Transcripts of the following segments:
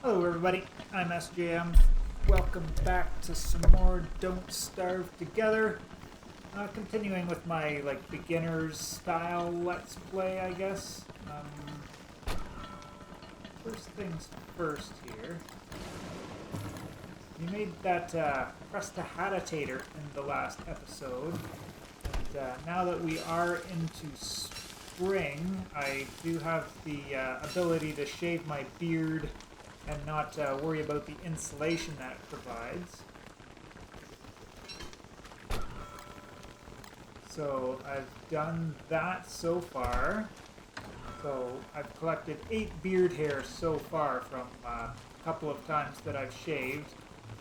Hello everybody, I'm SJM. Welcome back to some more Don't Starve Together. Continuing with my beginner's style let's play, I guess. First things first here. We made that prestidigitator in the last episode. And now that we are into spring, I do have the ability to shave my beard and not worry about the insulation that it provides. So I've done that so far. So I've collected 8 beard hairs so far from a couple of times that I've shaved.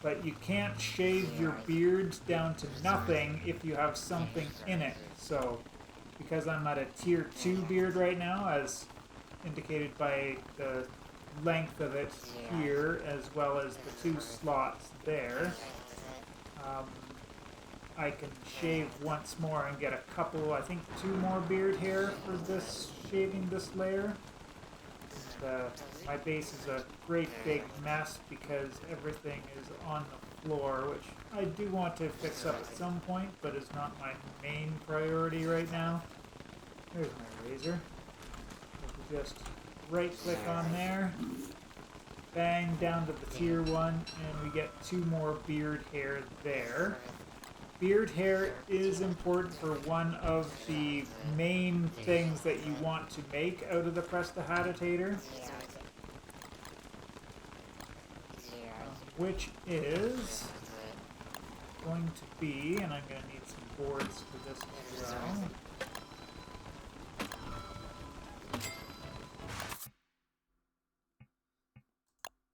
But you can't shave your beard down to nothing if you have something in it. So because I'm at a tier 2 beard right now, as indicated by the length of it here, as well as the 2 slots there, I can shave once more and get a couple, I think 2 more beard hair for this, shaving this layer. And, my base is a great big mess because everything is on the floor, which I do want to fix up at some point, but is not my main priority right now. There's my razor. Just right click on there, bang, down to the tier 1, and we get 2 more beard hair there. Beard hair is important for one of the main things that you want to make out of the prestidigitator, which is going to be, and I'm going to need some boards for this as well.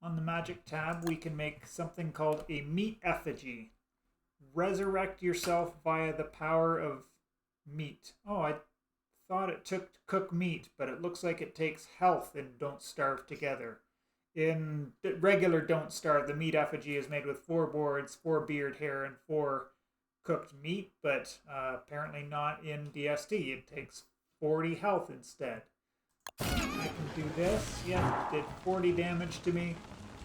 On the magic tab, we can make something called a meat effigy. Resurrect yourself via the power of meat. Oh, I thought it took to cook meat, but it looks like it takes health in Don't Starve Together. In regular Don't Starve, the meat effigy is made with 4 boards, 4 beard hair, and 4 cooked meat, but apparently not in DST. It takes 40 health instead. I can do this. Yeah, it did 40 damage to me.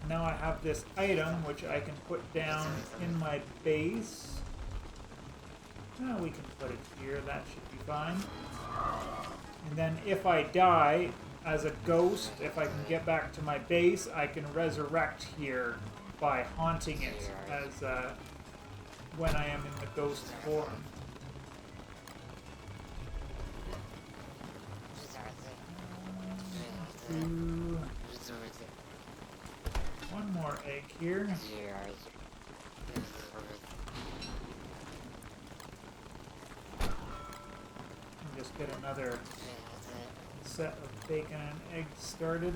Now I have this item which I can put down in my base. Well, we can put it here, that should be fine. And then if I die as a ghost, if I can get back to my base, I can resurrect here by haunting it as when I am in the ghost form. One more egg here. And just get another set of bacon and eggs started.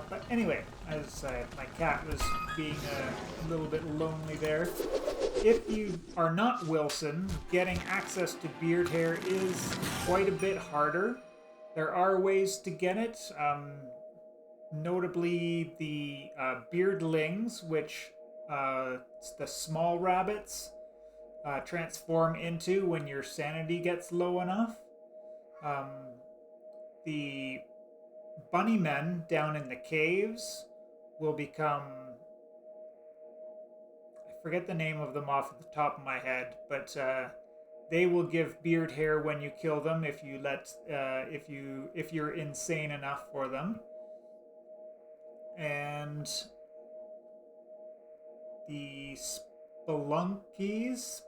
But anyway, as my cat was being a little bit lonely there. If you are not Wilson, getting access to beard hair is quite a bit harder. There are ways to get it, notably the beardlings, which the small rabbits transform into when your sanity gets low enough. The bunnymen down in the caves will become, I forget the name of them off the top of my head, but they will give beard hair when you kill them if you let if you're insane enough for them. And the spelunkies,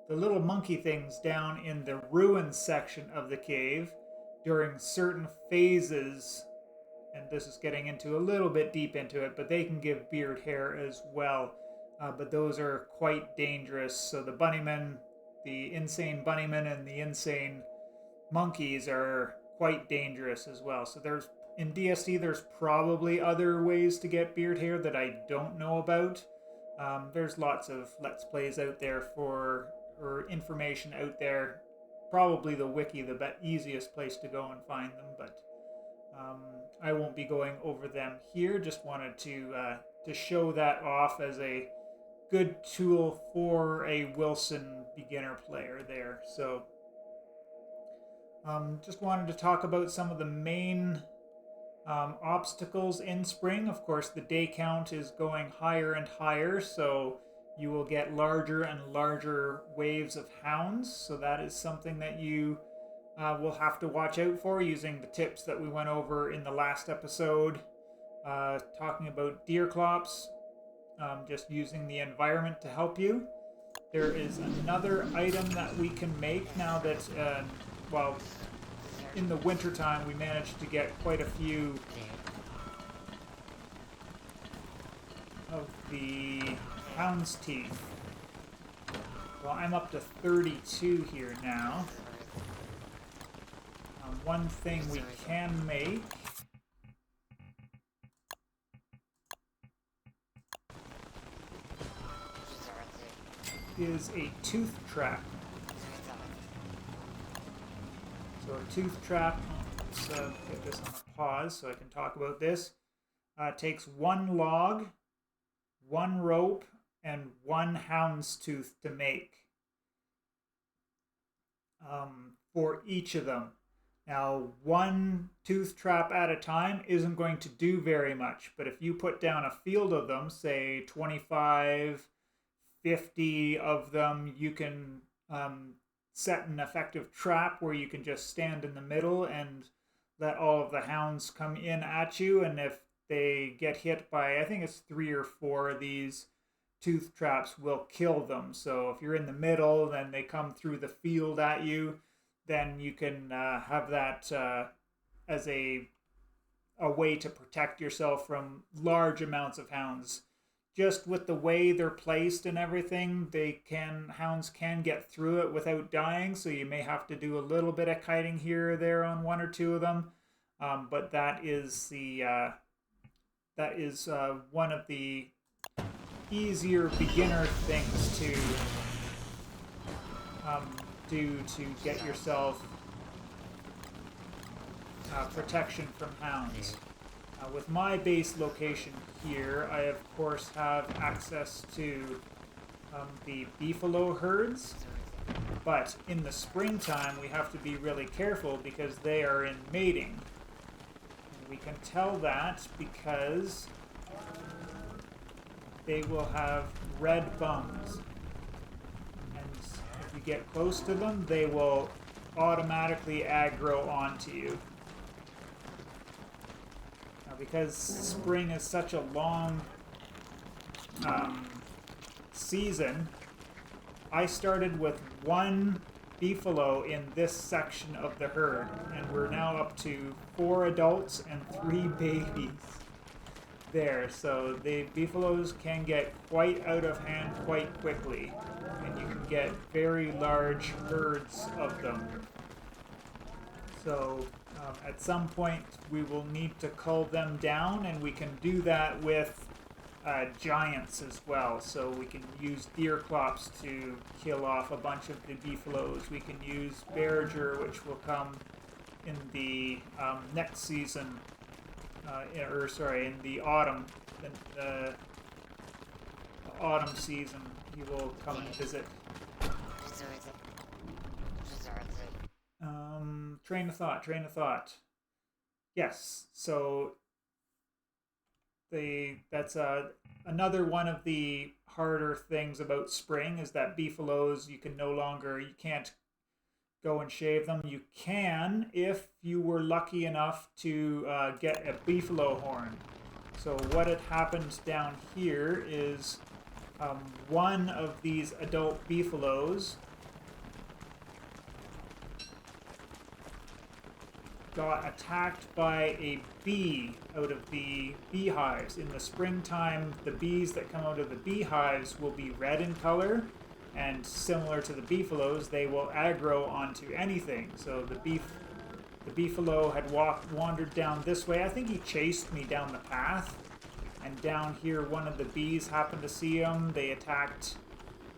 the little monkey things down in the ruins section of the cave during certain phases, and this is getting into a little bit deep into it, but they can give beard hair as well. But those are quite dangerous. So the bunnymen, the insane bunnymen and the insane monkeys are quite dangerous as well. So there's, in DST, there's probably other ways to get beard hair that I don't know about. There's lots of Let's Plays out there or information out there. Probably the wiki, the easiest place to go and find them, but I won't be going over them here. Just wanted to show that off as a good tool for a Wilson beginner player there. So just wanted to talk about some of the main obstacles in spring. Of course, the day count is going higher and higher, so you will get larger and larger waves of hounds. So that is something that you will have to watch out for using the tips that we went over in the last episode, talking about deer clops, just using the environment to help you. There is another item that we can make now that, well, in the wintertime we managed to get quite a few of the hound's teeth. Well, I'm up to 32 here now. One thing we can make is a tooth trap. So a tooth trap, let's get this on a pause so I can talk about this. Takes one log, one rope, and one hound's tooth to make for each of them. Now, one tooth trap at a time isn't going to do very much, but if you put down a field of them, say 25, 50 of them, you can set an effective trap where you can just stand in the middle and let all of the hounds come in at you. And if they get hit by, I think it's 3 or 4 of these tooth traps, will kill them. So if you're in the middle, then they come through the field at you, then you can have that as a way to protect yourself from large amounts of hounds. Just with the way they're placed and everything, hounds can get through it without dying, so you may have to do a little bit of kiting here or there on 1 or 2 of them. But that is one of the easier beginner things to do to get yourself protection from hounds. With my base location here, I of course have access to the beefalo herds, but in the springtime we have to be really careful because they are in mating. And we can tell that because they will have red bums. And if you get close to them, they will automatically aggro onto you. Because spring is such a long season, I started with 1 beefalo in this section of the herd, and we're now up to 4 adults and 3 babies there. So the beefalos can get quite out of hand quite quickly, and you can get very large herds of them. So at some point we will need to cull them down, and we can do that with giants as well. So we can use deer clops to kill off a bunch of the beefalos. We can use Berger, which will come in the next season, in the autumn. The autumn season, he will come and visit. Train of thought. Yes, so that's another one of the harder things about spring is that beefalos, you can't go and shave them. You can if you were lucky enough to get a beefalo horn. So what had happened down here is one of these adult beefalos got attacked by a bee out of the beehives. In the springtime, the bees that come out of the beehives will be red in color, and similar to the beefalos, they will aggro onto anything. So the beefalo had wandered down this way. I think he chased me down the path, and down here one of the bees happened to see him. They attacked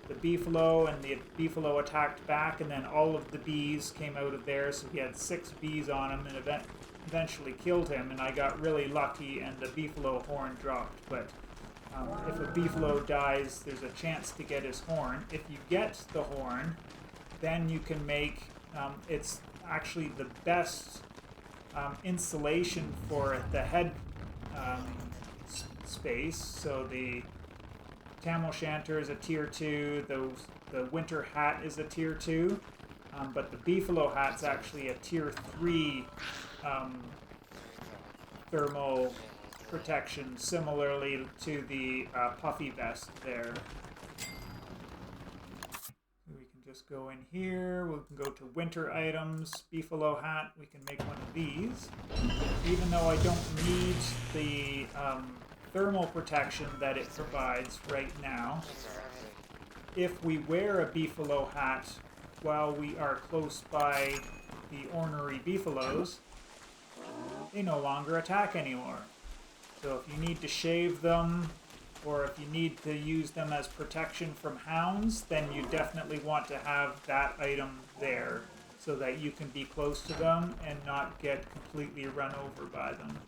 the beefalo, and the beefalo attacked back, and then all of the bees came out of there, so he had 6 bees on him, and eventually killed him, and I got really lucky, and the beefalo horn dropped. But If a beefalo dies, there's a chance to get his horn. If you get the horn, then you can make, it's actually the best insulation for the head space. So the Tam O'Shanter is a tier 2, the winter hat is a tier 2, but the beefalo hat's actually a tier 3 thermal protection, similarly to the puffy vest there. We can just go in here, we can go to winter items, beefalo hat, we can make one of these. Even though I don't need the thermal protection that it provides right now, if we wear a beefalo hat while we are close by the ornery beefalos, they no longer attack anymore. So if you need to shave them, or if you need to use them as protection from hounds, then you definitely want to have that item there so that you can be close to them and not get completely run over by them.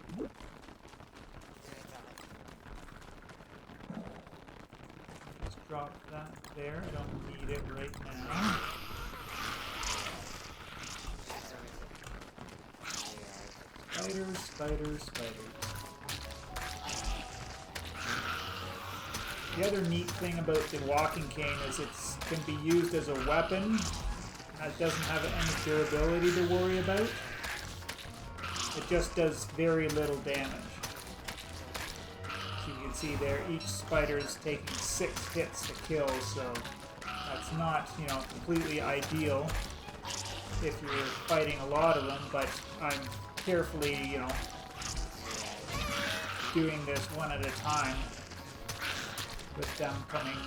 Just drop that there. I don't need it right now. Spiders, spiders, spiders. The other neat thing about the walking cane is it can be used as a weapon. It doesn't have any durability to worry about. It just does very little damage. So you can see there, each spider is taking 6 hits to kill, so that's not, completely ideal if you're fighting a lot of them, but I'm carefully, doing this one at a time. With them coming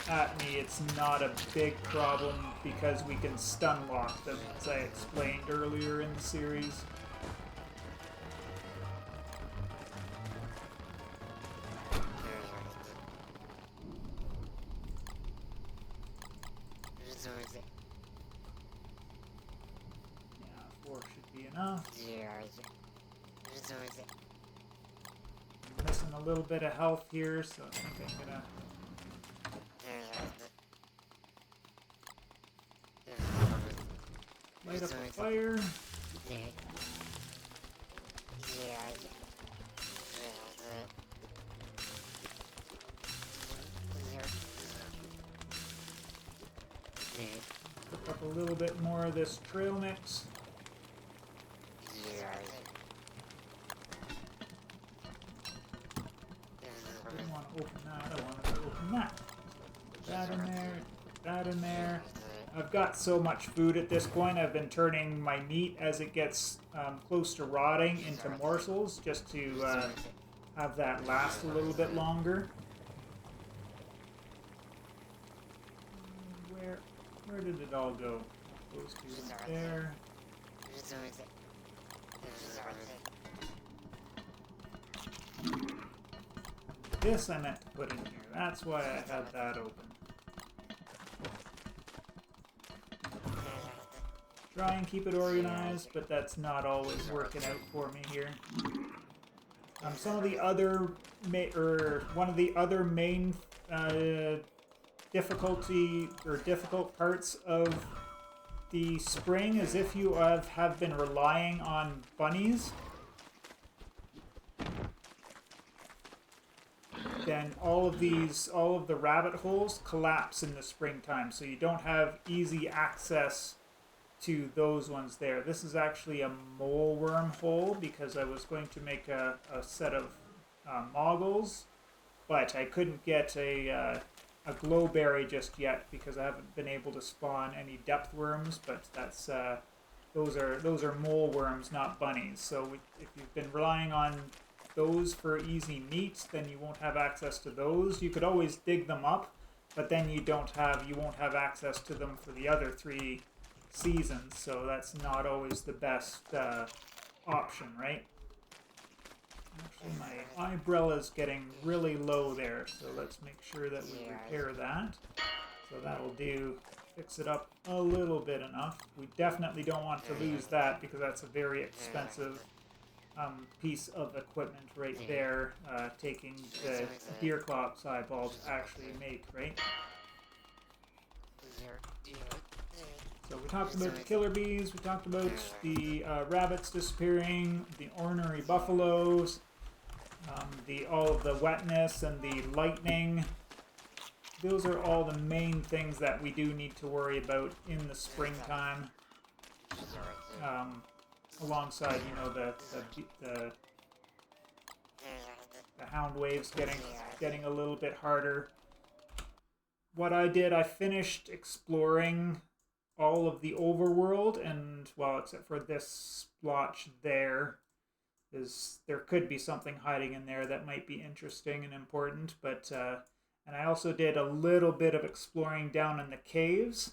at me, it's not a big problem because we can stun lock them, as I explained earlier in the series. Yeah, 4 should be enough. I'm missing a little bit of health here, so I think I'm gonna light up a fire. Cook up a little bit more of this trail mix. I didn't want to open that, I wanted to open that. Put that in there, put that in there. I've got so much food at this point, I've been turning my meat as it gets close to rotting into morsels, just to have that last a little bit longer. Where did it all go? Those two right there. This I meant to put in here. That's why I had that open. Try and keep it organized, but that's not always working out for me here. Some of the other, one of the other main difficult parts of the spring is if you have been relying on bunnies, then all of the rabbit holes collapse in the springtime, so you don't have easy access to those ones there. This is actually a mole worm hole because I was going to make a set of moggles, but I couldn't get a glowberry just yet because I haven't been able to spawn any depth worms. But that's those are mole worms, not bunnies. So if you've been relying on those for easy meat, then you won't have access to those. You could always dig them up, but then you won't have access to them for the other 3 seasons. So that's not always the best option, right? Actually, my eyebrella's getting really low there, so let's make sure that we repair that. So that'll do, fix it up a little bit enough. We definitely don't want to lose that because that's a very expensive piece of equipment right there, taking the deer clops eyeballs actually make, right? So we talked about the killer bees, we talked about the rabbits disappearing, the ornery buffaloes, all of the wetness and the lightning. Those are all the main things that we do need to worry about in the springtime. Alongside, you know, the hound waves getting a little bit harder. What I did, I finished exploring all of the overworld, and well, except for this splotch there could be something hiding in there that might be interesting and important, but and I also did a little bit of exploring down in the caves,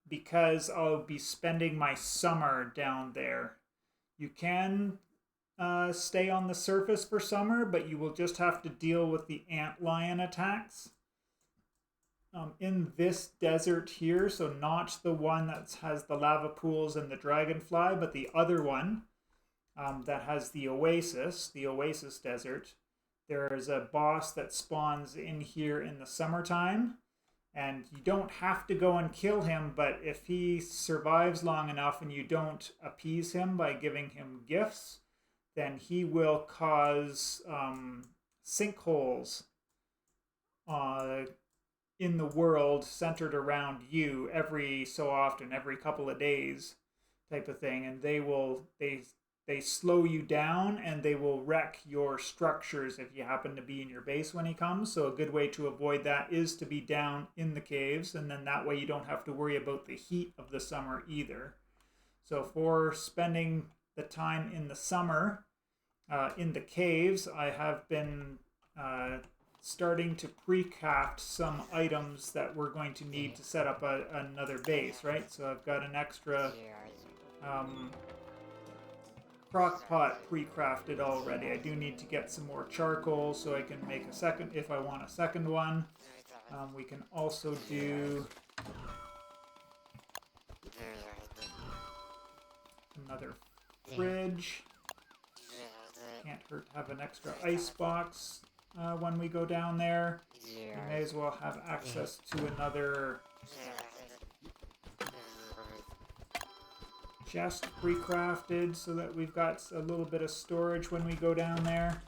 because I'll be spending my summer down there. You can stay on the surface for summer, but you will just have to deal with the antlion attacks. In this desert here, so not the one that has the lava pools and the dragonfly, but the other one that has the oasis desert, there is a boss that spawns in here in the summertime, and you don't have to go and kill him, but if he survives long enough and you don't appease him by giving him gifts, then he will cause sinkholes in the world centered around you every so often, every couple of days type of thing, and they slow you down and they will wreck your structures if you happen to be in your base when he comes. So a good way to avoid that is to be down in the caves, and then that way you don't have to worry about the heat of the summer either. So for spending the time in the summer in the caves, I have been starting to pre-craft some items that we're going to need to set up another base, right? So I've got an extra crock pot pre-crafted already. I do need to get some more charcoal so I can make a second if I want a second one. We can also do another fridge. Can't hurt to have an extra ice box when we go down there. We may as well have access to another chest pre-crafted so that we've got a little bit of storage when we go down there.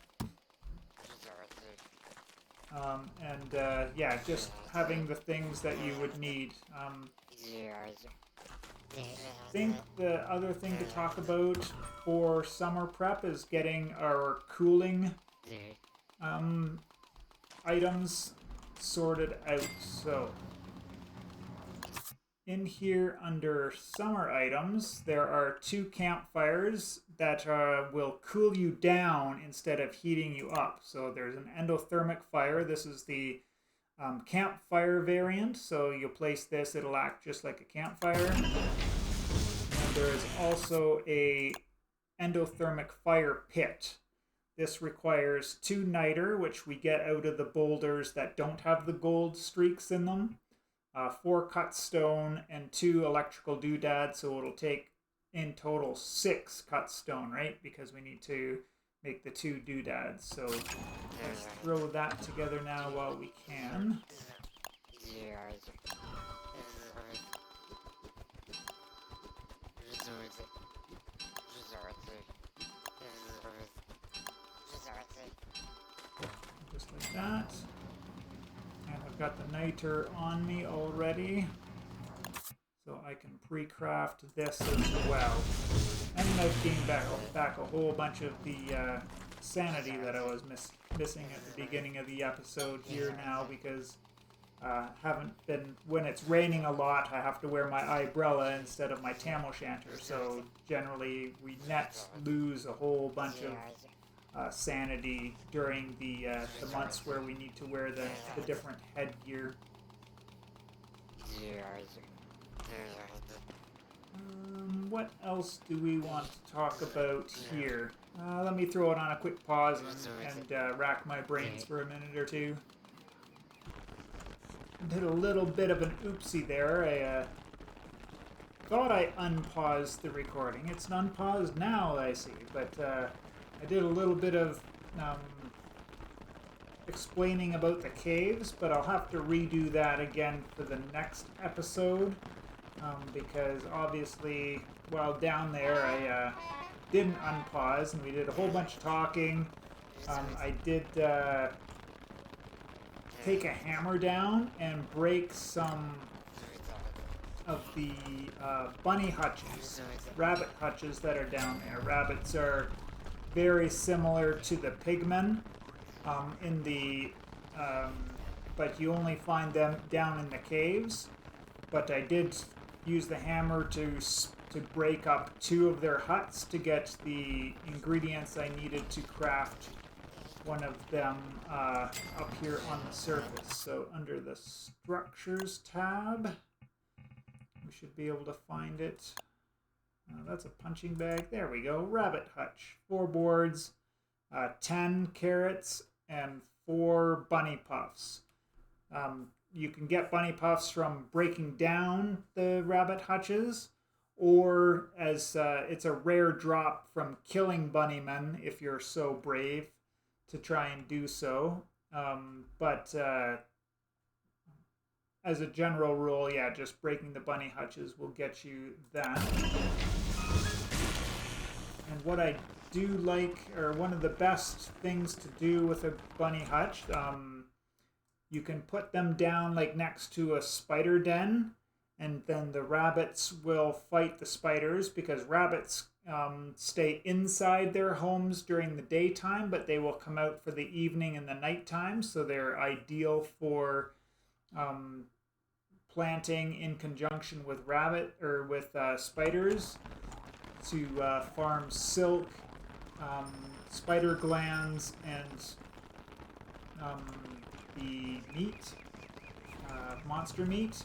Yeah, just having the things that you would need. I think the other thing to talk about for summer prep is getting our cooling items sorted out. So in here under summer items, there are 2 campfires that will cool you down instead of heating you up. So there's an endothermic fire. This is the campfire variant. So you'll place this, it'll act just like a campfire. And there is also a endothermic fire pit. This requires 2 niter, which we get out of the boulders that don't have the gold streaks in them. 4 cut stone and 2 electrical doodads, so it'll take in total 6 cut stone, right? Because we need to make the 2 doodads. So let's throw that together now while we can. Just like that. And I've got the niter on me already, so I can pre-craft this as well. And I've gained back a whole bunch of the sanity that I was missing at the beginning of the episode here now, because haven't been, when it's raining a lot, I have to wear my umbrella instead of my tam o' shanter, so generally we lose a whole bunch of sanity during the months where we need to wear the different headgear. What else do we want to talk about here? Let me throw it on a quick pause and rack my brains for a minute or two. Did a little bit of an oopsie there. I thought I unpaused the recording. It's unpaused now, I see, but I did a little bit of explaining about the caves, but I'll have to redo that again for the next episode, because obviously while down there I didn't unpause, and we did a whole bunch of talking. I did take a hammer down and break some of the bunny hutches, rabbit hutches that are down there. Rabbits are very similar to the pigmen in the, but you only find them down in the caves. But I did use the hammer to break up 2 of their huts to get the ingredients I needed to craft one of them up here on the surface. So under the structures tab, we should be able to find it. That's a punching bag. There we go. Rabbit hutch. 4 boards, 10 carrots, and 4 bunny puffs. You can get bunny puffs from breaking down the rabbit hutches, or as it's a rare drop from killing bunnymen if you're so brave to try and do so. But as a general rule, yeah, just breaking the bunny hutches will get you that. And what I do like, or one of the best things to do with a bunny hutch, you can put them down like next to a spider den, and then the rabbits will fight the spiders, because rabbits stay inside their homes during the daytime, but they will come out for the evening and the nighttime, so they're ideal for planting in conjunction with spiders to farm silk, spider glands, and the meat, monster meat.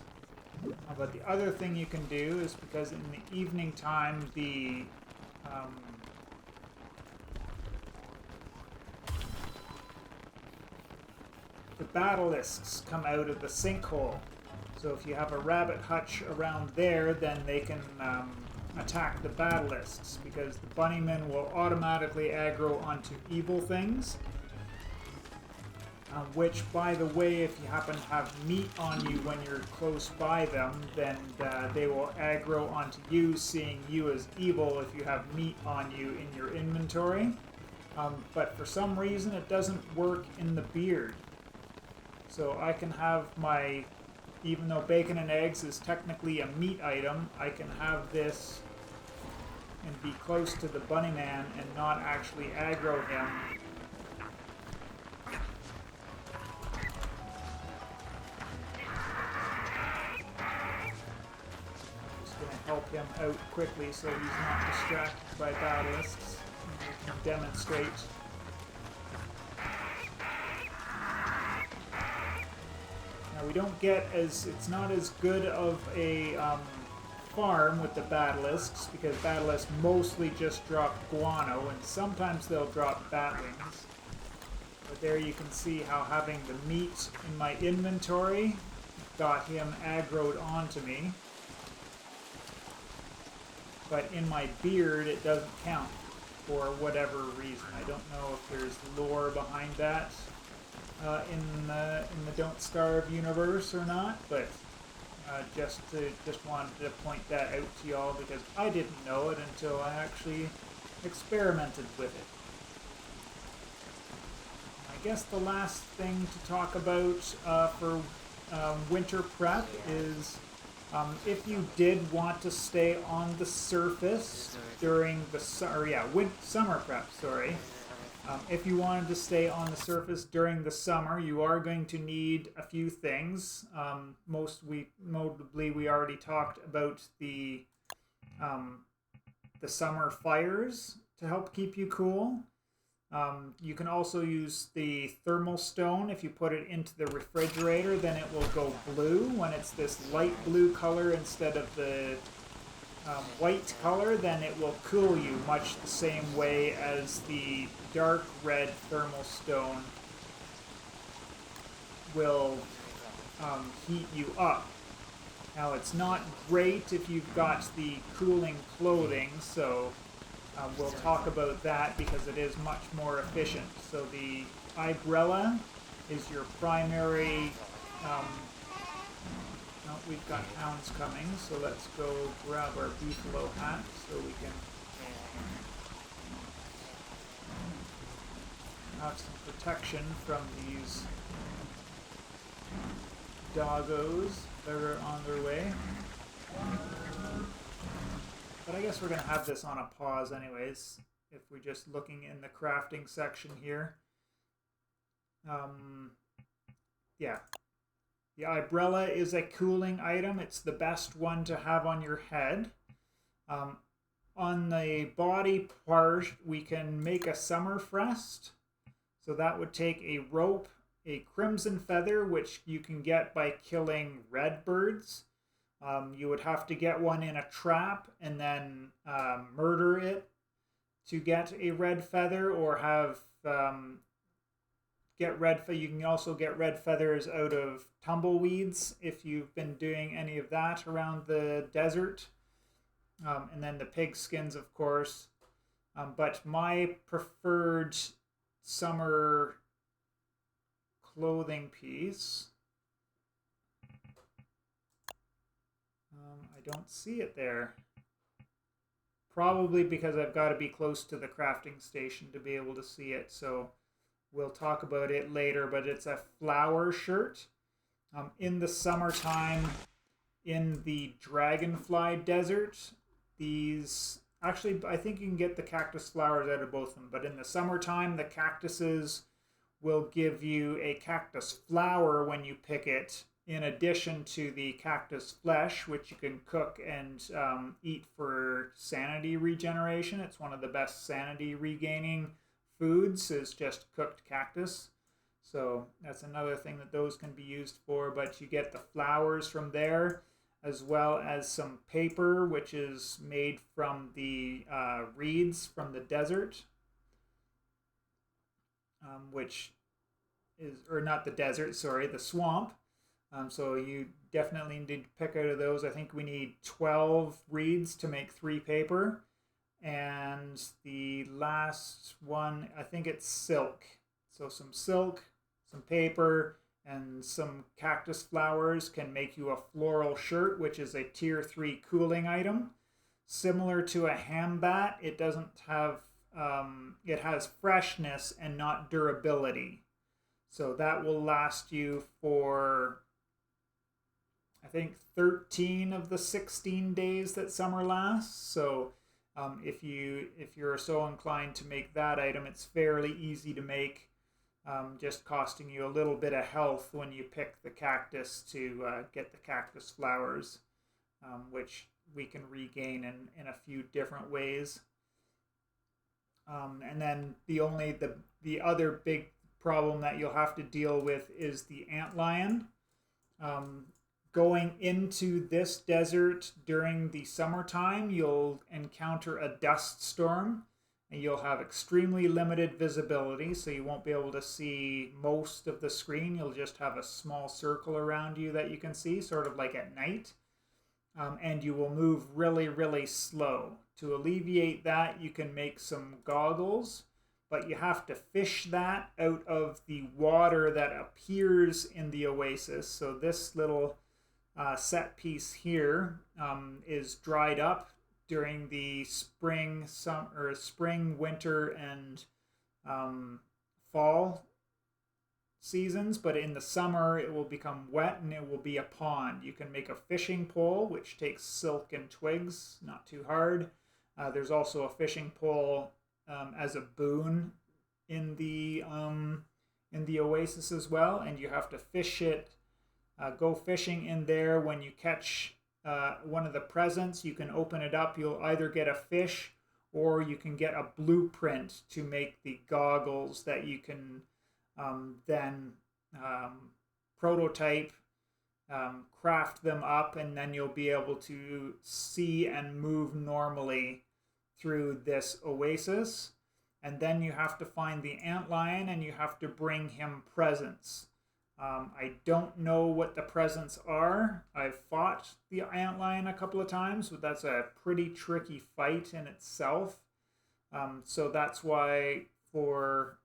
But the other thing you can do is, because in the evening time the basilisks come out of the sinkhole. So if you have a rabbit hutch around there, then they can attack the basilisks, because the bunnymen will automatically aggro onto evil things. Which, by the way, if you happen to have meat on you when you're close by them, then they will aggro onto you, seeing you as evil if you have meat on you in your inventory. But for some reason it doesn't work in the beard. So I can have my, even though bacon and eggs is technically a meat item, I can have this and be close to the bunnyman and not actually aggro him. Help him out quickly so he's not distracted by basilisks. We can demonstrate. Now we don't get it's not as good of a farm with the basilisks, because basilisks mostly just drop guano, and sometimes they'll drop batlings. But there you can see how having the meat in my inventory got him aggroed onto me. But in my beard, it doesn't count for whatever reason. I don't know if there's lore behind that in the Don't Starve universe or not, but just wanted to point that out to y'all, because I didn't know it until I actually experimented with it. I guess the last thing to talk about for winter prep is, if you did want to stay on the surface during the summer prep, sorry. If you wanted to stay on the surface during the summer, you are going to need a few things. Notably, we already talked about the summer fires to help keep you cool. You can also use the thermal stone. If you put it into the refrigerator, then it will go blue. When it's this light blue color instead of the white color, then it will cool you much the same way as the dark red thermal stone will heat you up. Now it's not great if you've got the cooling clothing, so we'll talk about that because it is much more efficient. So the Ibrella is your primary. No, we've got hounds coming, so let's go grab our beefalo hat so we can have some protection from these doggos that are on their way. But I guess we're going to have this on a pause anyways, if we're just looking in the crafting section here. Yeah. The Ibrella is a cooling item. It's the best one to have on your head. On the body part, we can make a summer frest. So that would take a rope, a crimson feather, which you can get by killing red birds. You would have to get one in a trap and then murder it to get a red feather, or have you can also get red feathers out of tumbleweeds if you've been doing any of that around the desert. And then the pig skins, of course. But my preferred summer clothing piece, I don't see it there. Probably because I've got to be close to the crafting station to be able to see it. So we'll talk about it later, but it's a flower shirt. In the summertime, in the Dragonfly Desert, these... Actually, I think you can get the cactus flowers out of both of them, but in the summertime, the cactuses will give you a cactus flower when you pick it, in addition to the cactus flesh, which you can cook and eat for sanity regeneration. It's one of the best sanity regaining foods, is just cooked cactus. So that's another thing that those can be used for, but you get the flowers from there, as well as some paper, which is made from the reeds from the desert, which is, or not the desert, sorry, the swamp. So you definitely need to pick out of those. I think we need 12 reeds to make 3 paper. And the last one, I think it's silk. So some silk, some paper, and some cactus flowers can make you a floral shirt, which is a tier 3 cooling item. Similar to a hambat, it doesn't have, it has freshness and not durability. So that will last you for, I think, 13 of the 16 days that summer lasts. So if you're so inclined to make that item, it's fairly easy to make. Just costing you a little bit of health when you pick the cactus to get the cactus flowers, which we can regain in a few different ways. And then the other big problem that you'll have to deal with is the antlion. Going into this desert during the summertime, you'll encounter a dust storm. And you'll have extremely limited visibility, so you won't be able to see most of the screen. You'll just have a small circle around you that you can see, sort of like at night. And you will move really, really slow. To alleviate that, you can make some goggles, but you have to fish that out of the water that appears in the oasis. So this little set piece here is dried up during the spring, winter, and fall seasons, but in the summer it will become wet and it will be a pond. You can make a fishing pole, which takes silk and twigs, not too hard. There's also a fishing pole as a boon in the oasis as well, and you have to fish it. Go fishing in there. When you catch one of the presents, you can open it up. You'll either get a fish or you can get a blueprint to make the goggles that you can then prototype, craft them up, and then you'll be able to see and move normally through this oasis. And then you have to find the antlion and you have to bring him presents. I don't know what the presents are. I've fought the antlion a couple of times, but that's a pretty tricky fight in itself. So that's why for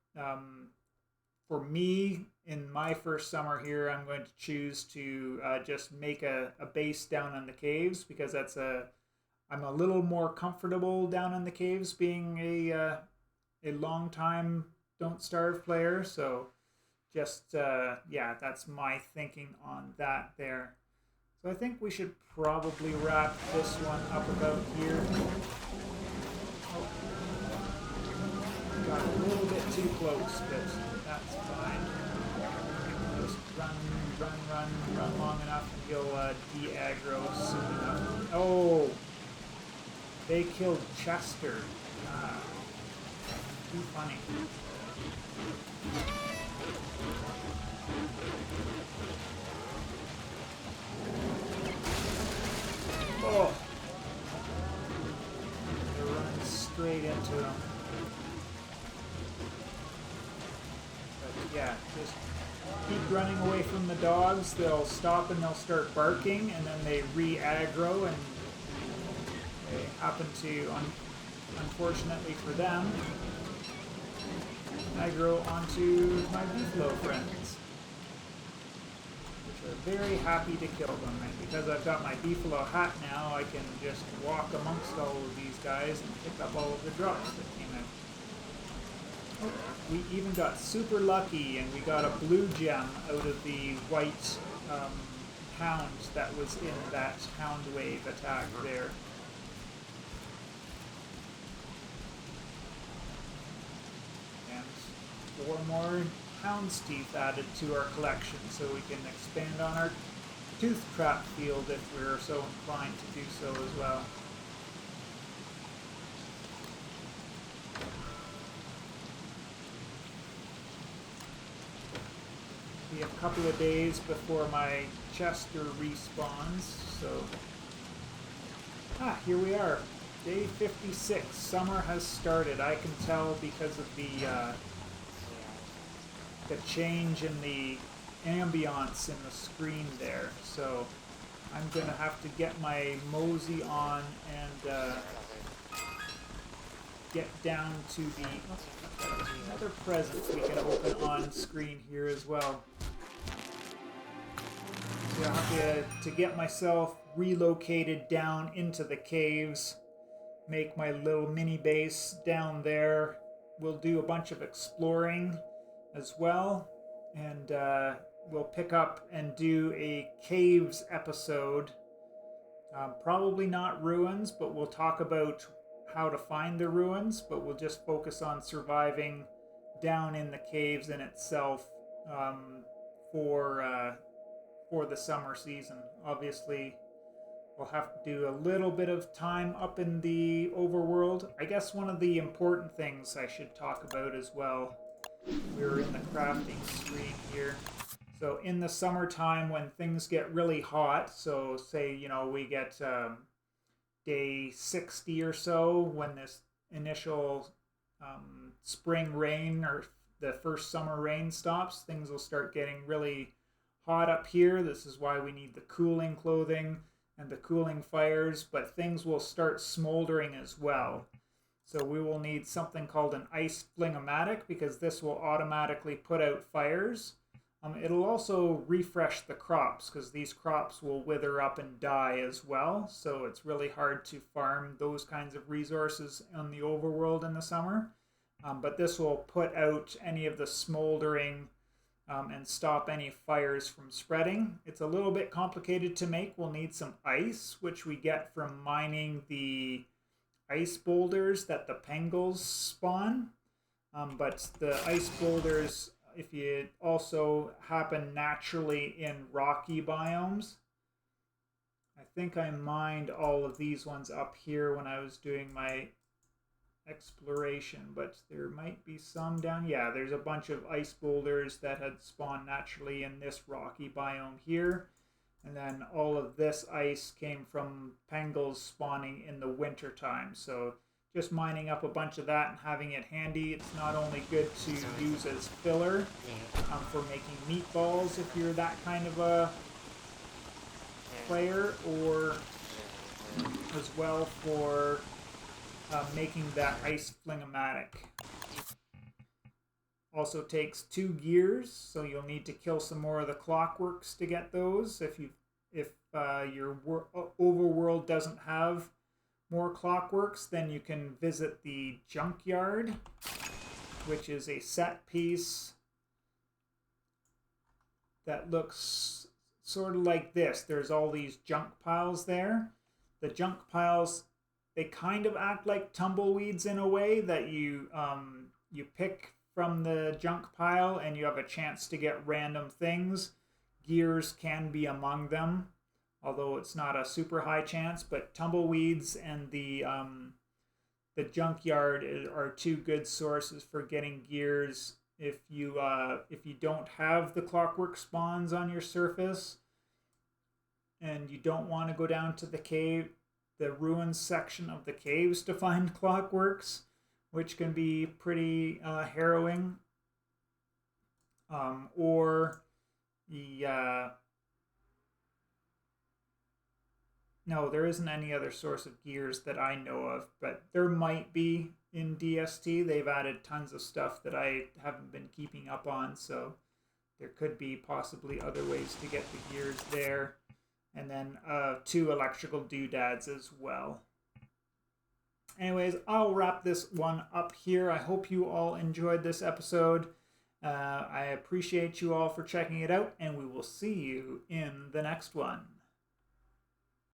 me, in my first summer here, I'm going to choose to just make a base down in the caves, because I'm a little more comfortable down in the caves, being a long time Don't Starve player. So just yeah, that's my thinking on that there. So I think we should probably wrap this one up about here. Oh, got a little bit too close, but that's fine. Just run long enough, and he'll de-aggro soon enough. Oh, they killed Chester. Ah, too funny. Oh, they're running straight into him. But yeah, just keep running away from the dogs. They'll stop and they'll start barking, and then they re-aggro, and they happen to, unfortunately for them, aggro onto my beefalo friends, which are very happy to kill them. And because I've got my beefalo hat now, I can just walk amongst all of these guys and pick up all of the drops that came out. Oh, we even got super lucky, and we got a blue gem out of the white hound that was in that hound wave attack there. And 4 more hound's teeth added to our collection, so we can expand on our tooth trap field if we're so inclined to do so as well. Be a couple of days before my Chester respawns, so here we are, day 56. Summer has started. I can tell because of the change in the ambiance in the screen there. So I'm gonna have to get my mosey on and get down to the another present we can open on screen here as well. So I'll have to get myself relocated down into the caves, make my little mini base down there. We'll do a bunch of exploring as well, and we'll pick up and do a caves episode. Probably not ruins, but we'll talk about how to find the ruins, but we'll just focus on surviving down in the caves in itself for the summer season. Obviously, we'll have to do a little bit of time up in the overworld. I guess one of the important things I should talk about as well, we're in the crafting screen here. So in the summertime, when things get really hot, so say, we get day 60 or so, when this initial spring rain or the first summer rain stops, things will start getting really hot up here. This is why we need the cooling clothing and the cooling fires, but things will start smoldering as well. So we will need something called an ice flingomatic, because this will automatically put out fires. It'll also refresh the crops, because these crops will wither up and die as well. So it's really hard to farm those kinds of resources on the overworld in the summer. But this will put out any of the smoldering and stop any fires from spreading. It's a little bit complicated to make. We'll need some ice, which we get from mining the ice boulders that the pangolins spawn. But the ice boulders, if you also happen naturally in rocky biomes. I think I mined all of these ones up here when I was doing my exploration, but there might be some down. Yeah, there's a bunch of ice boulders that had spawned naturally in this rocky biome here. And then all of this ice came from pangolins spawning in the winter time. So just mining up a bunch of that and having it handy. It's not only good to use as filler for making meatballs if you're that kind of a player, or as well for making that ice flingomatic. Also takes 2 gears, so you'll need to kill some more of the clockworks to get those. If your overworld doesn't have more clockworks, then you can visit the junkyard, which is a set piece that looks sort of like this. There's all these junk piles there. The junk piles, they kind of act like tumbleweeds in a way, that you pick from the junk pile and you have a chance to get random things. Gears can be among them, although it's not a super high chance. But tumbleweeds and the junkyard are 2 good sources for getting gears if you don't have the clockwork spawns on your surface and you don't want to go down to the ruins section of the caves to find clockworks, which can be pretty harrowing. Or the no, there isn't any other source of gears that I know of, but there might be in DST. They've added tons of stuff that I haven't been keeping up on, so there could be possibly other ways to get the gears there. And then 2 electrical doodads as well. Anyways, I'll wrap this one up here. I hope you all enjoyed this episode. I appreciate you all for checking it out, and we will see you in the next one.